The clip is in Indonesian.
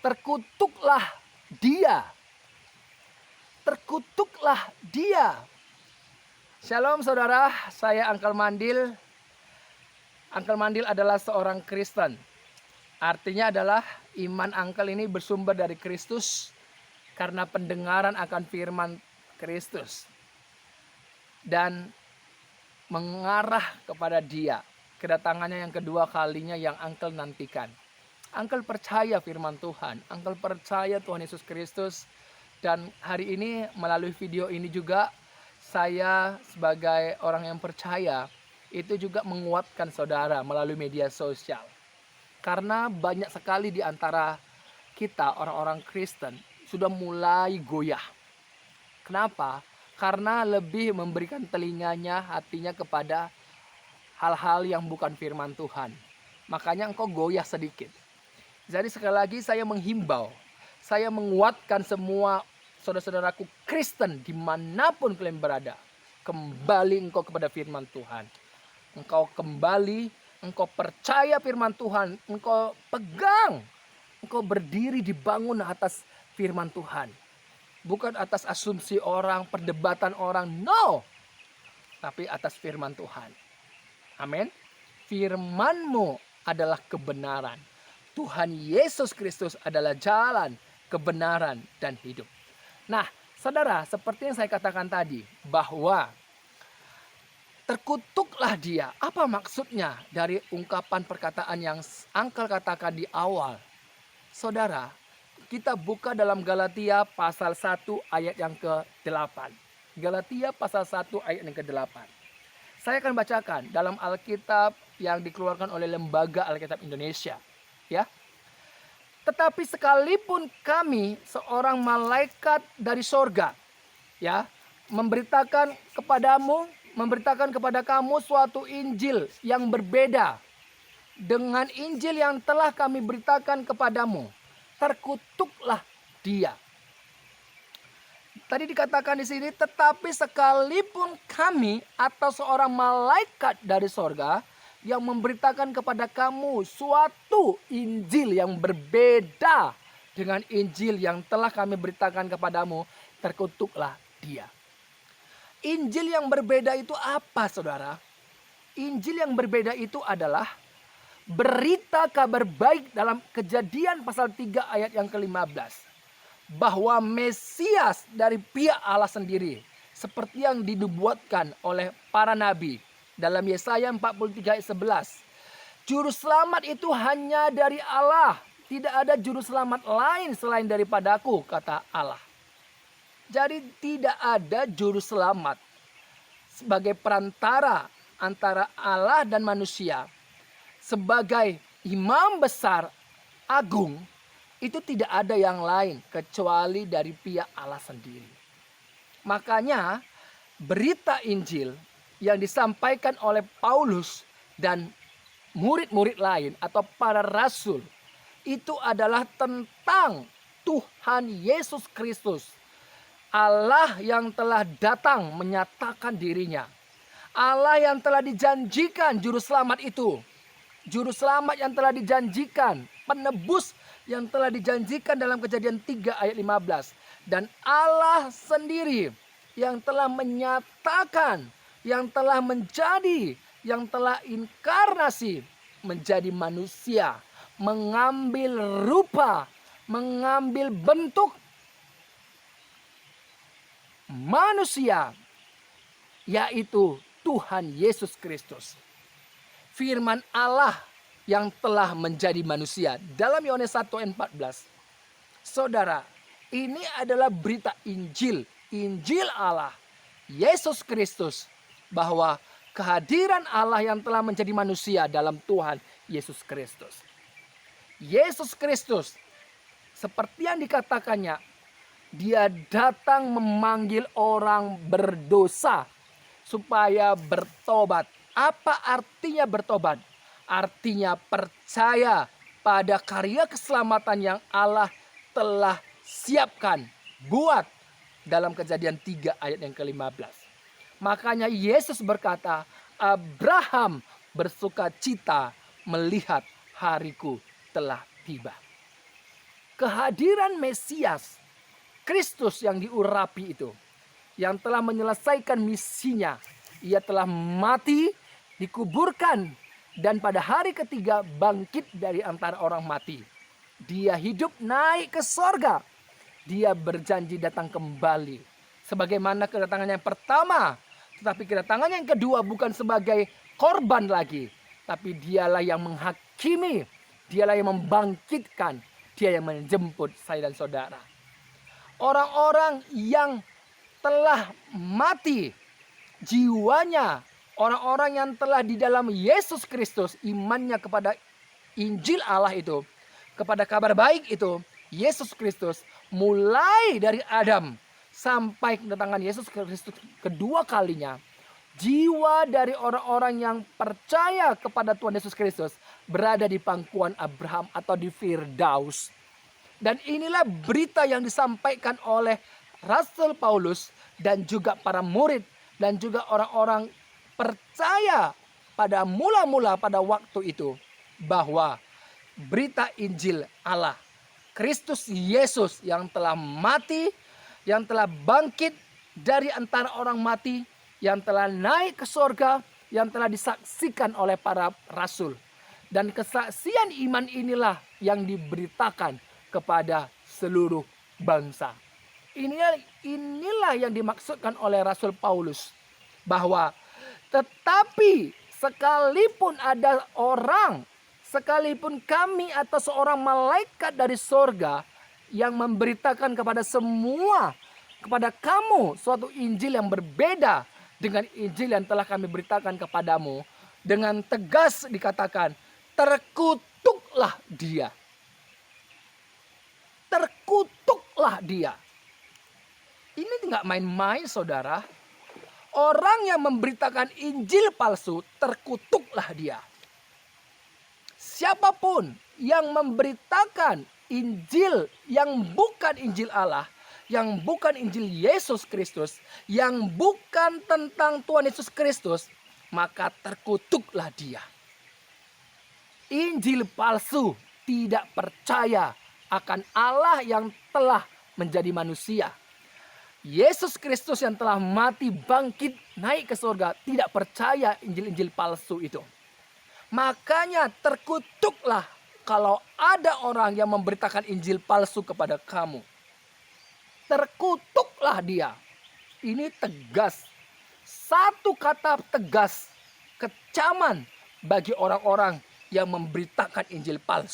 Terkutuklah dia. Terkutuklah dia. Shalom saudara, saya Uncle Mandil. Uncle Mandil adalah seorang Kristen. Artinya adalah iman Uncle ini bersumber dari Kristus karena pendengaran akan firman Kristus dan mengarah kepada Dia. Kedatangannya yang kedua kalinya yang Uncle nantikan. Uncle percaya firman Tuhan, Uncle percaya Tuhan Yesus Kristus. Dan hari ini melalui video ini juga saya sebagai orang yang percaya itu juga menguatkan saudara melalui media sosial. Karena banyak sekali di antara kita orang-orang Kristen sudah mulai goyah. Kenapa? Karena lebih memberikan telinganya, hatinya kepada hal-hal yang bukan firman Tuhan. Makanya engkau goyah sedikit. Jadi sekali lagi saya menghimbau, saya menguatkan semua saudara-saudaraku Kristen dimanapun kalian berada. Kembali engkau kepada firman Tuhan. Engkau kembali, engkau percaya firman Tuhan. Engkau pegang, engkau berdiri dibangun atas firman Tuhan. Bukan atas asumsi orang, perdebatan orang, no. Tapi atas firman Tuhan. Amin. Firman-Mu adalah kebenaran. Tuhan Yesus Kristus adalah jalan, kebenaran, dan hidup. Nah, saudara, seperti yang saya katakan tadi, bahwa terkutuklah dia. Apa maksudnya dari ungkapan perkataan yang Uncle katakan di awal? Saudara, kita buka dalam Galatia pasal 1 ayat yang ke-8. Galatia pasal 1 ayat yang ke-8. Saya akan bacakan dalam Alkitab yang dikeluarkan oleh Lembaga Alkitab Indonesia. Ya. Tetapi sekalipun kami seorang malaikat dari sorga, ya, memberitakan kepada kamu suatu Injil yang berbeda dengan Injil yang telah kami beritakan kepadamu, terkutuklah dia. Tadi dikatakan di sini, tetapi sekalipun kami atau seorang malaikat dari sorga yang memberitakan kepada kamu suatu Injil yang berbeda dengan Injil yang telah kami beritakan kepadamu, terkutuklah dia. Injil yang berbeda itu apa, saudara? Injil yang berbeda itu adalah berita kabar baik dalam Kejadian pasal 3 ayat yang ke-15. Bahwa Mesias dari pihak Allah sendiri, seperti yang dinubuatkan oleh para nabi. Dalam Yesaya 43 ayat 11. Juru selamat itu hanya dari Allah. Tidak ada juru selamat lain selain daripadaku, kata Allah. Jadi tidak ada juru selamat sebagai perantara antara Allah dan manusia. Sebagai imam besar agung, itu tidak ada yang lain kecuali dari pihak Allah sendiri. Makanya berita Injil yang disampaikan oleh Paulus dan murid-murid lain atau para rasul itu adalah tentang Tuhan Yesus Kristus, Allah yang telah datang menyatakan dirinya, Allah yang telah dijanjikan juru selamat itu, juru selamat yang telah dijanjikan, penebus yang telah dijanjikan dalam Kejadian 3 ayat 15, dan Allah sendiri yang telah menyatakan, yang telah menjadi, yang telah inkarnasi menjadi manusia, mengambil rupa, mengambil bentuk manusia, yaitu Tuhan Yesus Kristus. Firman Allah yang telah menjadi manusia dalam Yohanes 1 ayat 14. Saudara, ini adalah berita Injil, Injil Allah, Yesus Kristus, bahwa kehadiran Allah yang telah menjadi manusia dalam Tuhan Yesus Kristus. Yesus Kristus, seperti yang dikatakannya, dia datang memanggil orang berdosa supaya bertobat. Apa artinya bertobat? Artinya percaya pada karya keselamatan yang Allah telah siapkan, buat dalam Kejadian 3 ayat yang ke-15. Makanya Yesus berkata, Abraham bersuka cita melihat hariku telah tiba. kehadiran Mesias, Kristus yang diurapi itu, yang telah menyelesaikan misinya. Ia telah mati, dikuburkan, dan pada hari ketiga bangkit dari antara orang mati. Dia hidup naik ke sorga. Dia berjanji datang kembali. Sebagaimana kedatangannya yang pertama. Tetapi kedatangannya yang kedua bukan sebagai korban lagi. Tapi dialah yang menghakimi. Dialah yang membangkitkan. Dia yang menjemput saya dan saudara. Orang-orang yang telah mati jiwanya, orang-orang yang telah di dalam Yesus Kristus, imannya kepada Injil Allah itu, kepada kabar baik itu, Yesus Kristus, mulai dari Adam sampai kedatangan Yesus Kristus kedua kalinya, jiwa dari orang-orang yang percaya kepada Tuhan Yesus Kristus berada di pangkuan Abraham atau di Firdaus. Dan inilah berita yang disampaikan oleh Rasul Paulus dan juga para murid dan juga orang-orang percaya pada mula-mula pada waktu itu, bahwa berita Injil Allah, Kristus Yesus yang telah mati, yang telah bangkit dari antara orang mati, yang telah naik ke sorga, yang telah disaksikan oleh para rasul. Dan kesaksian iman inilah yang diberitakan kepada seluruh bangsa. Inilah yang dimaksudkan oleh Rasul Paulus, bahwa tetapi sekalipun ada orang, sekalipun kami atau seorang malaikat dari sorga yang memberitakan kepada semua, kepada kamu suatu Injil yang berbeda dengan Injil yang telah kami beritakan kepadamu, dengan tegas dikatakan, terkutuklah dia. Terkutuklah dia. Ini nggak main-main, saudara. Orang yang memberitakan Injil palsu, terkutuklah dia. Siapapun yang memberitakan Injil yang bukan Injil Allah, yang bukan Injil Yesus Kristus, yang bukan tentang Tuhan Yesus Kristus, maka terkutuklah dia. Injil palsu tidak percaya akan Allah yang telah menjadi manusia. Yesus Kristus yang telah mati, bangkit, naik ke surga, tidak percaya Injil-Injil palsu itu. Makanya terkutuklah kalau ada orang yang memberitakan Injil palsu kepada kamu. Terkutuklah dia. Ini tegas. Satu kata tegas, kecaman bagi orang-orang yang memberitakan Injil palsu.